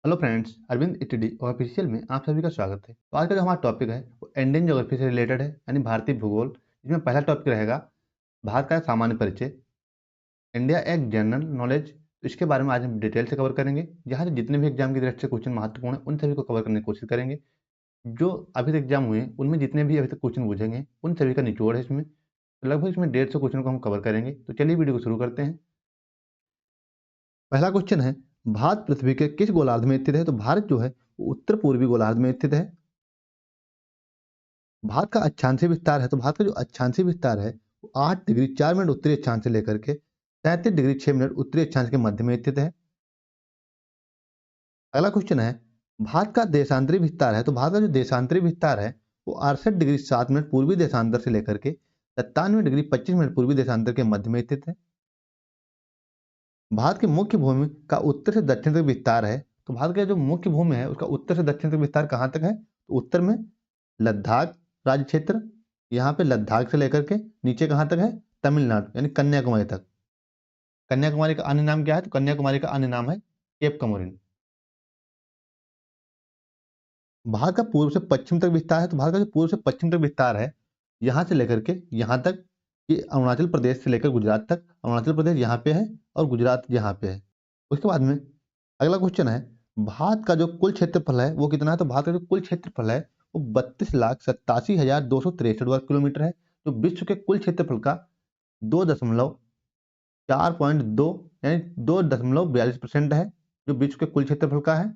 Hello friends, Arvind ईटीडी official में आप सभी का स्वागत है। तो आज का जो हमारा टॉपिक है वो इंडियन ज्योग्राफी से रिलेटेड है, यानी भारतीय भूगोल। इसमें पहला टॉपिक रहेगा भारत का सामान्य परिचय, इंडिया एक जनरल नॉलेज। तो इसके बारे में आज हम डिटेल से कवर करेंगे। यहाँ से जितने भी एग्जाम की दृष्टि से क्वेश्चन महत्वपूर्ण है उन सभी को कवर करने की कोशिश करेंगे। जो अभी तक एग्जाम हुए हैं उनमें जितने भी अभी तक क्वेश्चन पूछेंगे उन सभी का निचोड़ है इसमें। तो लगभग इसमें 150 क्वेश्चन को हम कवर करेंगे। तो चलिए वीडियो को शुरू करते हैं। पहला क्वेश्चन है, भारत पृथ्वी के किस गोलार्ध में स्थित है? तो भारत जो है वो उत्तर पूर्वी गोलार्ध में स्थित है। भारत का अक्षांशीय विस्तार है, तो भारत का जो अक्षांशीय विस्तार है वो 8 डिग्री 4 मिनट उत्तरी अक्षांश से लेकर के 33 डिग्री 6 मिनट उत्तरी अक्षांश के मध्य में स्थित है। अगला क्वेश्चन है, भारत का देशांतरी विस्तार है, तो भारत का जो देशांतरी विस्तार है वो 68 डिग्री 7 मिनट पूर्वी देशांतर से लेकर के 97 डिग्री 25 मिनट पूर्वी देशांतर के मध्य में स्थित है। भारत की मुख्य भूमि का उत्तर से दक्षिण तक विस्तार है, तो भारत का जो मुख्य भूमि है उसका उत्तर से दक्षिण तक विस्तार कहाँ तक है? तो उत्तर में लद्दाख राज्य क्षेत्र, यहाँ पे लद्दाख से लेकर के नीचे कहाँ तक है? तमिलनाडु यानी कन्याकुमारी तक। कन्याकुमारी का अन्य नाम क्या है? तो कन्याकुमारी का अन्य नाम है केप कमोरिन। भारत का पूर्व से पश्चिम तक विस्तार है, तो भारत का जो पूर्व से पश्चिम तक विस्तार है यहाँ से लेकर के यहाँ तक, ये अरुणाचल प्रदेश से लेकर गुजरात तक। अरुणाचल प्रदेश यहाँ पे है और गुजरात यहाँ पे है। उसके बाद में अगला क्वेश्चन है, भारत का जो कुल क्षेत्रफल है वो कितना है? तो भारत का जो कुल क्षेत्रफल है वो 32,87,263 वर्ग किलोमीटर है, जो विश्व के कुल क्षेत्रफल का 2.4.2 यानी 2.42% है, जो विश्व के कुल क्षेत्रफल का है।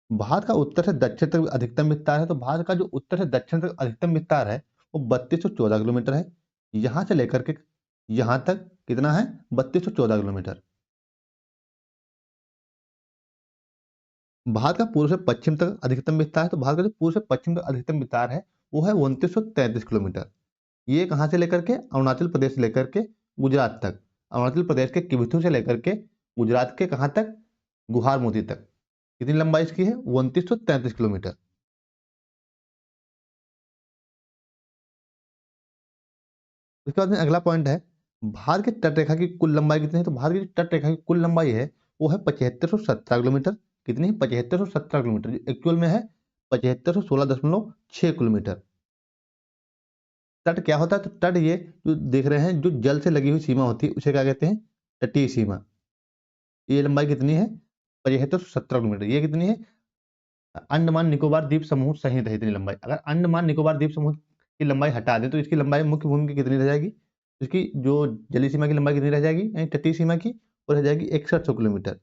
भारत का उत्तर से दक्षिण तक अधिकतम विस्तार है, तो भारत का जो उत्तर से दक्षिण तक अधिकतम विस्तार है वो 3214 किलोमीटर है। यहाँ से लेकर के यहाँ तक कितना है? 3214 किलोमीटर। भारत का पूर्व से पश्चिम तक अधिकतम विस्तार है, तो भारत का जो पूर्व से पश्चिम तक अधिकतम विस्तार है वो है 2933 किलोमीटर। ये कहाँ से लेकर के? अरुणाचल प्रदेश से लेकर के गुजरात तक। अरुणाचल प्रदेश के किबिथु से लेकर के गुजरात के कहाँ तक? गुहार मोती तक। कितनी लंबाई इसकी है? 2933 किलोमीटर। उसके बाद में अगला पॉइंट है, भारत की तट रेखा की कुल लंबाई कितनी है? तो भारत की तट रेखा की कुल लंबाई है वो है 7517 किलोमीटर। कितनी है? 7517 किलोमीटर। एक्चुअल में है 7516.6 किलोमीटर। तट क्या होता है? तो तट ये जो देख रहे हैं, जो जल से लगी हुई सीमा होती है उसे क्या कहते हैं? तटीय सीमा। ये लंबाई कितनी है? 7517 किलोमीटर। ये कितनी है? अंडमान निकोबार द्वीप समूह सहित है इतनी लंबाई। अगर अंडमान निकोबार द्वीप समूह की लंबाई हटा दें तो इसकी लंबाई मुख्य भूमि की कितनी रह जाएगी? इसकी जो जलीय सीमा की लंबाई कितनी रह जाएगी, यानी तटीय सीमा की, वो रह जाएगी 6100 किलोमीटर।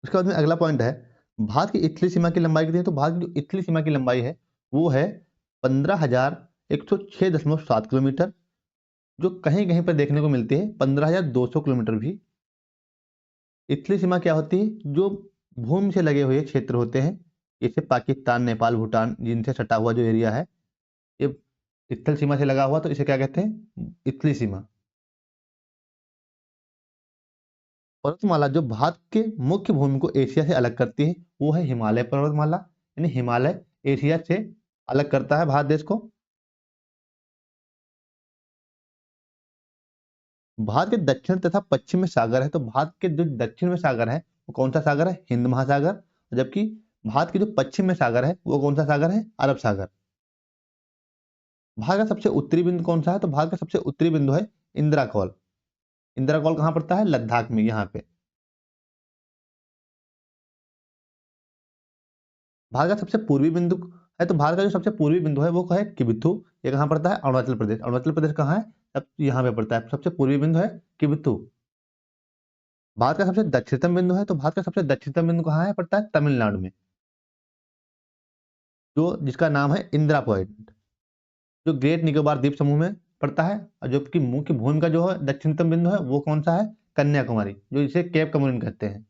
उसके बाद में अगला पॉइंट है, भारत की इथली सीमा की लंबाई कितनी है? तो भारत की जो इथली सीमा की लंबाई है वो है 15,106.7 किलोमीटर, जो कहीं कहीं पर देखने को मिलती है 15,200 किलोमीटर भी। इथली सीमा क्या होती है? जो भूमि से लगे हुए क्षेत्र होते हैं, जैसे पाकिस्तान, नेपाल, भूटान, जिनसे सटा हुआ जो एरिया है, ये स्थल सीमा से लगा हुआ, तो इसे क्या कहते हैं? इथली सीमा। पर्वतमाला जो भारत के मुख्य भूमि को एशिया से अलग करती है वो है हिमालय पर्वतमाला, यानी हिमालय एशिया से अलग करता है भारत देश को। भारत के दक्षिण तथा पश्चिम में सागर है, तो भारत के जो दक्षिण में सागर है वो कौन सा सागर है? हिंद महासागर। जबकि भारत के जो पश्चिम में सागर है वो कौन सा सागर है? अरब सागर। भारत का सबसे उत्तरी बिंदु कौन सा है? तो भारत का सबसे उत्तरी बिंदु है इंदिरा कॉल। इंदिरा कॉल कहाँ पड़ता है? लद्दाख में, यहाँ पे। भारत का सबसे पूर्वी बिंदु है, तो भारत का जो सबसे पूर्वी बिंदु है वो है किबिथु। ये कहाँ पड़ता है? अरुणाचल प्रदेश। अरुणाचल प्रदेश कहाँ है? अब यहाँ पे पड़ता है। सबसे पूर्वी बिंदु है किबिथु। भारत का सबसे दक्षिणतम बिंदु है, तो भारत का सबसे दक्षिणतम बिंदु कहाँ है? पड़ता है तमिलनाडु में, जो जिसका नाम है इंदिरा पॉइंट, जो ग्रेट निकोबार द्वीप समूह में पड़ता है। और जो कि मुख्य भूमि का जो है दक्षिणतम बिंदु है वो कौन सा है? कन्याकुमारी, जो इसे केप कमोरिन कहते हैं।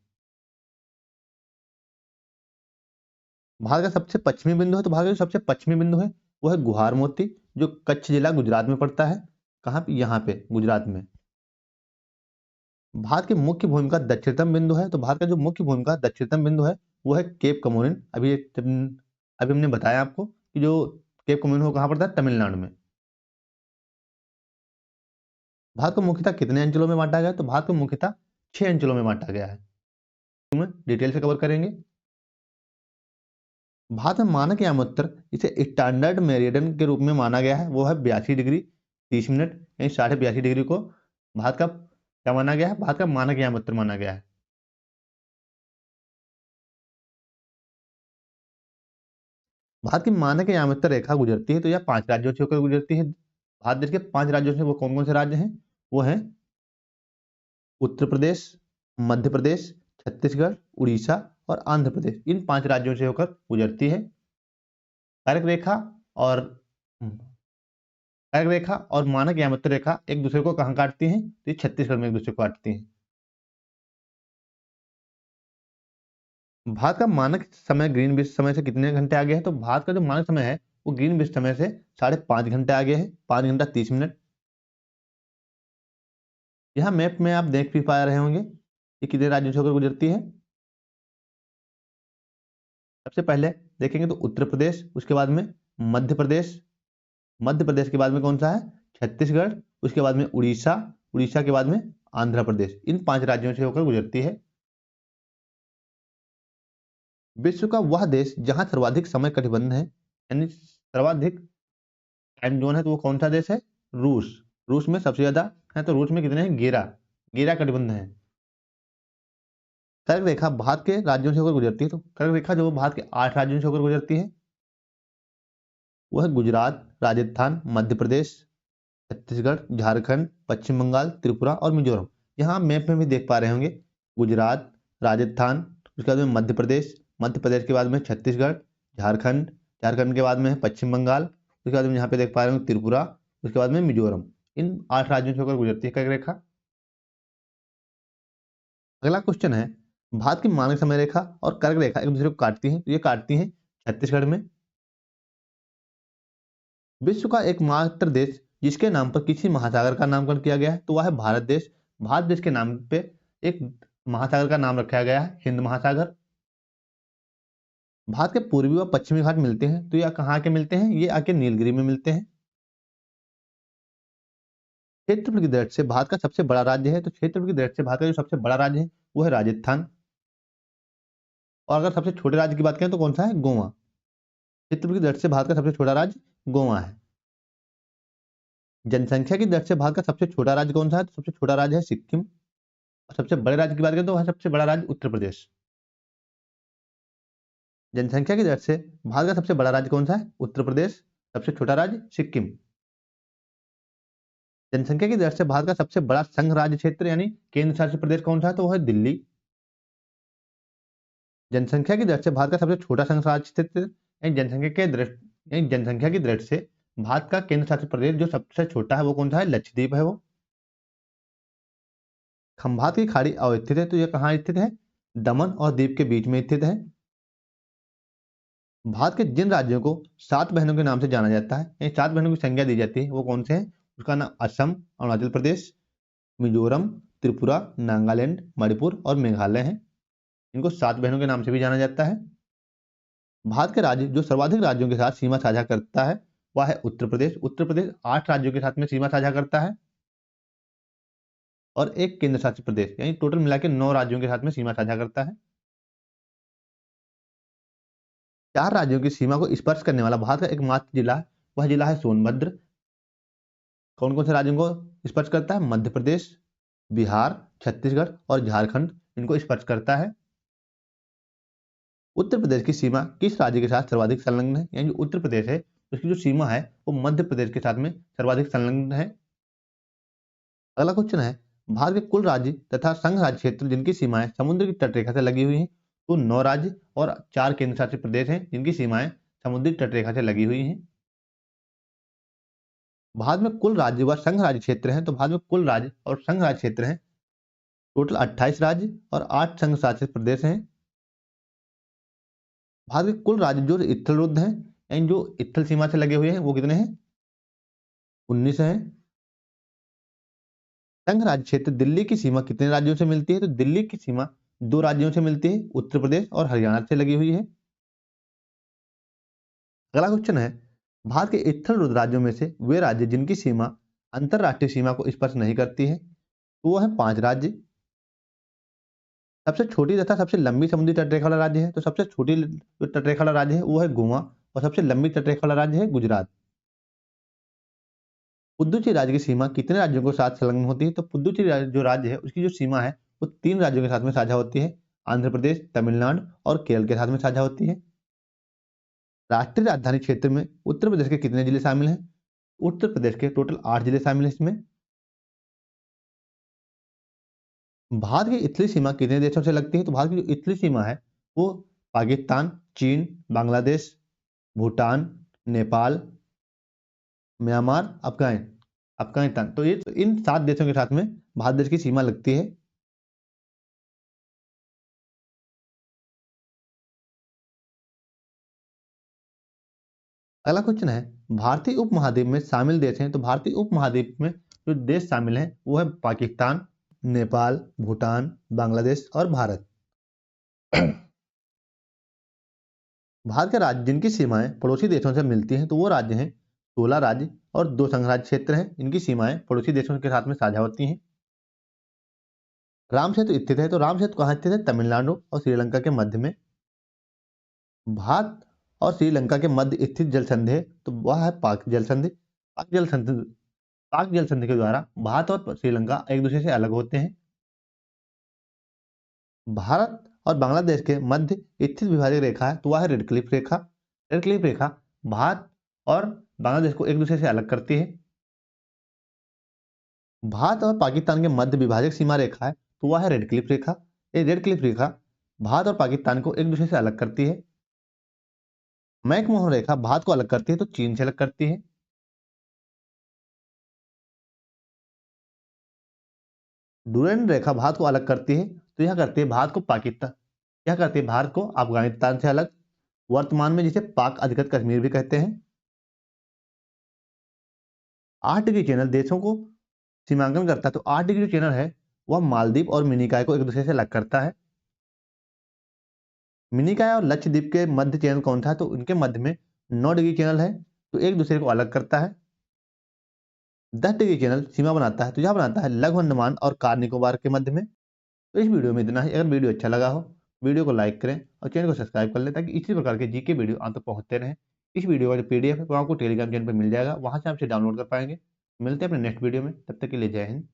भारत का सबसे पश्चिमी बिंदु है, तो भारत का जो सबसे पश्चिमी बिंदु है वो है गुहार मोती, जो कच्छ जिला गुजरात में पड़ता है। कहाँ पे? यहाँ पे गुजरात में। भारत की मुख्य भूमि का दक्षिणतम बिंदु है, तो भारत का जो मुख्य भूमि का दक्षिणतम बिंदु है वो है केप कमोरिन। अभी हमने बताया आपको कि जो केप कमोरिन वो कहाँ पड़ता है? तमिलनाडु में। भारत को मुख्यतः कितने अंचलों में बांटा गया है? तो भारत को मुख्यतः 6 अंचलों में बांटा गया है। डिटेल से कवर करेंगे। भारत में मानक यामोत्तर इसे स्टैंडर्ड मेरिडियन के रूप में माना गया है, वो है 82 डिग्री 30 मिनट, यानी 82.5 डिग्री को भारत का क्या माना गया है? भारत का मानक यामोत्तर माना गया है। भारत की मानक यामोत्तर रेखा गुजरती है तो यह 5 राज्यों से होकर गुजरती है। भारत देश के 5 राज्यों से वो कौन कौन से राज्य हैं? वो हैं उत्तर प्रदेश, मध्य प्रदेश, छत्तीसगढ़, उड़ीसा और आंध्र प्रदेश। इन 5 राज्यों से होकर गुजरती है। कर्क रेखा और कर्क रेखा और मानक यामोत्तर रेखा एक दूसरे को कहाँ काटती हैं? तो ये छत्तीसगढ़ में एक दूसरे को काटती हैं। भारत का मानक समय ग्रीनविच समय से कितने घंटे आगे है? तो भारत का जो मानक समय है वो ग्रीनविच समय से 5.5 घंटे आगे है, 5 घंटा 30 मिनट। यहाँ मैप में आप देख भी पा रहे होंगे ये कितने राज्यों से होकर गुजरती है। सबसे पहले देखेंगे तो उत्तर प्रदेश, उसके बाद में मध्य प्रदेश, मध्य प्रदेश के बाद में कौन सा है? छत्तीसगढ़, उसके बाद में उड़ीसा, उड़ीसा के बाद में आंध्र प्रदेश। इन 5 राज्यों से होकर गुजरती है। विश्व का वह देश जहां सर्वाधिक समय कटिबंध है, यानी सर्वाधिक टाइम जोन है, तो वो कौन सा देश है? रूस। रूस में सबसे ज्यादा है, तो रूस में कितने हैं? 11 कटिबंध है। कर्क रेखा भारत के राज्यों से होकर गुजरती है, तो कर्क रेखा जो भारत के 8 राज्यों से होकर गुजरती है वो है गुजरात, राजस्थान, मध्य प्रदेश, छत्तीसगढ़, झारखंड, पश्चिम बंगाल, त्रिपुरा और मिजोरम। यहाँ आप मैप में भी देख पा रहे होंगे गुजरात, राजस्थान, उसके बाद में मध्य प्रदेश, मध्य प्रदेश के बाद में छत्तीसगढ़, झारखंड, झारखंड के बाद में है पश्चिम बंगाल, उसके बाद में यहाँ पे देख पा रहे होंगे त्रिपुरा, उसके बाद में मिजोरम। इन 8 राज्यों से होकर गुजरती है कर्क रेखा। अगला क्वेश्चन है, भारत की मानक समय रेखा और कर्क रेखा एक दूसरे को काटती हैं, तो ये काटती हैं छत्तीसगढ़ में। विश्व का एकमात्र देश जिसके नाम पर किसी महासागर का नामकरण किया गया है तो वह है भारत देश। भारत देश के नाम पे एक महासागर का नाम रखा गया है, हिंद महासागर। भारत के पूर्वी व पश्चिमी घाट मिलते हैं, तो ये कहाँ के मिलते हैं? ये आके नीलगिरी में मिलते हैं। क्षेत्रफल की दृष्टि से भारत का सबसे बड़ा राज्य है, तो क्षेत्रफल की दृष्टि से भारत का जो सबसे बड़ा राज्य है वो है राजस्थान। और अगर सबसे छोटे राज्य की बात करें तो कौन सा है? गोवा। क्षेत्रफल की दृष्टि से भारत का सबसे छोटा राज्य गोवा है। जनसंख्या की दृष्टि से भारत का सबसे छोटा राज्य कौन सा है? तो सबसे छोटा राज्य है सिक्किम। और सबसे बड़े राज्य की बात करें तो वह सबसे बड़ा राज्य उत्तर प्रदेश। जनसंख्या की दृष्टि से भारत का सबसे बड़ा राज्य कौन सा है? उत्तर प्रदेश। सबसे छोटा राज्य सिक्किम। जनसंख्या की दृष्टि से भारत का सबसे बड़ा संघ राज्य क्षेत्र यानी केंद्र शासित प्रदेश कौन सा है? तो वह है दिल्ली। जनसंख्या की दृष्टि से भारत का सबसे छोटा संघ राज्य क्षेत्र यानी जनसंख्या की दृष्टि से भारत का केंद्र शासित प्रदेश जो सबसे छोटा है वो कौन सा है? लक्षद्वीप है वो। खंभात की खाड़ी अवस्थित है, तो यह कहाँ स्थित है? दमन और दीव के बीच में स्थित है। भारत के जिन राज्यों को 7 बहनों के नाम से जाना जाता है, यानी 7 बहनों की संज्ञा दी जाती है, वो कौन से हैं? उसका नाम असम, अरुणाचल प्रदेश, मिजोरम, त्रिपुरा, नागालैंड, मणिपुर और मेघालय है। इनको 7 बहनों के नाम से भी जाना जाता है। भारत के राज्य जो सर्वाधिक राज्यों के साथ सीमा साझा करता है वह है उत्तर प्रदेश। उत्तर प्रदेश 8 राज्यों के साथ में सीमा साझा करता है और एक केंद्र शासित प्रदेश, यानी टोटल मिला के 9 राज्यों के साथ में सीमा साझा करता है। 4 राज्यों की सीमा को स्पर्श करने वाला भारत का एकमात्र जिला है, वह जिला है सोनभद्र। कौन कौन से राज्यों को स्पर्श करता है? मध्य प्रदेश, बिहार, छत्तीसगढ़ और झारखंड इनको स्पर्श करता है। उत्तर प्रदेश की सीमा किस राज्य के साथ सर्वाधिक संलग्न है? यानी जो उत्तर प्रदेश है उसकी जो सीमा है वो मध्य प्रदेश के साथ में सर्वाधिक संलग्न है। अगला क्वेश्चन है, भारत के कुल राज्य तथा संघ राज्य क्षेत्र जिनकी सीमाएं समुद्र की तटरेखा से लगी हुई हैं, तो 9 राज्य और 4 केंद्र शासित प्रदेश हैं जिनकी सीमाएं समुद्री तटरेखा से लगी हुई हैं। भारत में कुल राज्य व संघ राज्य क्षेत्र हैं, तो भारत में कुल राज्य और संघ राज्य क्षेत्र हैं टोटल 28 राज्य और 8 संघ शासित प्रदेश हैं। भारत के कुल राज्य जो स्थल रुद्ध हैं यानी जो स्थल सीमा से लगे हुए हैं वो कितने हैं? 19 हैं। संघ राज्य क्षेत्र दिल्ली की सीमा कितने राज्यों से मिलती है? तो दिल्ली की सीमा 2 राज्यों से मिलती है, उत्तर प्रदेश और हरियाणा से लगी हुई है। अगला क्वेश्चन है, भारत के स्थल रुद्ध राज्यों में से वे राज्य जिनकी सीमा अंतरराष्ट्रीय सीमा को स्पर्श नहीं करती है, तो वो है 5 राज्य। सबसे छोटी तथा सबसे लंबी समुद्री तटरेखा वाला राज्य है, तो सबसे छोटी जो तटरेखा वाला राज्य है वो है गोवा, और सबसे लंबी तटरेखा वाला राज्य है गुजरात। पुदुचेरी राज्य की सीमा कितने राज्यों के साथ संलग्न होती है? तो पुदुचेरी जो राज्य है उसकी जो सीमा है वो 3 राज्यों के साथ में साझा होती है, आंध्र प्रदेश, तमिलनाडु और केरल के साथ में साझा होती है। राष्ट्रीय राजधानी क्षेत्र में उत्तर प्रदेश के कितने जिले शामिल हैं? उत्तर प्रदेश के टोटल 8 जिले शामिल हैं इसमें। भारत की इतली सीमा कितने देशों से लगती है? तो भारत की जो इतली सीमा है वो पाकिस्तान, चीन, बांग्लादेश, भूटान, नेपाल, म्यांमार, अफगानिस्तान, तो ये इन 7 देशों के साथ में भारत देश की सीमा लगती है। अगला क्वेश्चन है, भारतीय उपमहाद्वीप में शामिल देश हैं, तो भारतीय उपमहाद्वीप में जो देश शामिल हैं वो है पाकिस्तान, नेपाल, भूटान, बांग्लादेश और भारत। भारत के राज्य जिनकी सीमाएं पड़ोसी देशों से मिलती हैं तो वो राज्य हैं 16 राज्य और 2 संघराज्य क्षेत्र हैं, इनकी सीमाएं पड़ोसी देशों के साथ में साझा होती हैं। राम सेतु स्थित है, तो राम सेतु कहाँ स्थित है? तमिलनाडु और श्रीलंका के मध्य में। भारत और श्रीलंका के मध्य स्थित जल संधि है, तो वह है पाक जल संधि। पाक जल संधि के द्वारा भारत और श्रीलंका एक दूसरे से अलग होते हैं। भारत और बांग्लादेश के मध्य स्थित विभाजक रेखा है, तो वह है रेड क्लिफ रेखा। रेड क्लिफ रेखा भारत और बांग्लादेश को एक दूसरे से अलग करती है। भारत और पाकिस्तान के मध्य विभाजक सीमा रेखा है, तो वह है रेड क्लिफ रेखा। ये रेड क्लिफ रेखा भारत और पाकिस्तान को एक दूसरे से अलग करती है। मैकमोहन रेखा भारत को अलग करती है, तो चीन से अलग करती है। डुरेंट रेखा भारत को अलग करती है, तो यह करती है भारत को अफगानिस्तान से अलग, वर्तमान में जिसे पाक अधिकृत कश्मीर भी कहते हैं। 8 डिग्री चैनल देशों को सीमांकन करता है, तो 8 डिग्री चैनल है वह मालदीव और मिनिकॉय को एक दूसरे से अलग करता है। मिनिकॉय और लक्षद्वीप के मध्य चैनल कौन था? तो उनके मध्य में 9 डिग्री चैनल है, तो एक दूसरे को अलग करता है। 10 डिग्री चैनल सीमा बनाता है, तो यह बनाता है लघु अंडमान और कार निकोबार के मध्य में। तो इस वीडियो में इतना ही। अगर वीडियो अच्छा लगा हो वीडियो को लाइक करें और चैनल को सब्सक्राइब कर लें, ताकि इसी प्रकार के जीके वीडियो आप तक पहुंचते रहें। इस वीडियो का जो पीडीएफ है वो आपको टेलीग्राम चैनल पर मिल जाएगा, वहां से आप इसे डाउनलोड कर पाएंगे। मिलते हैं अपने नेक्स्ट वीडियो में, तब तक के लिए जय हिंद।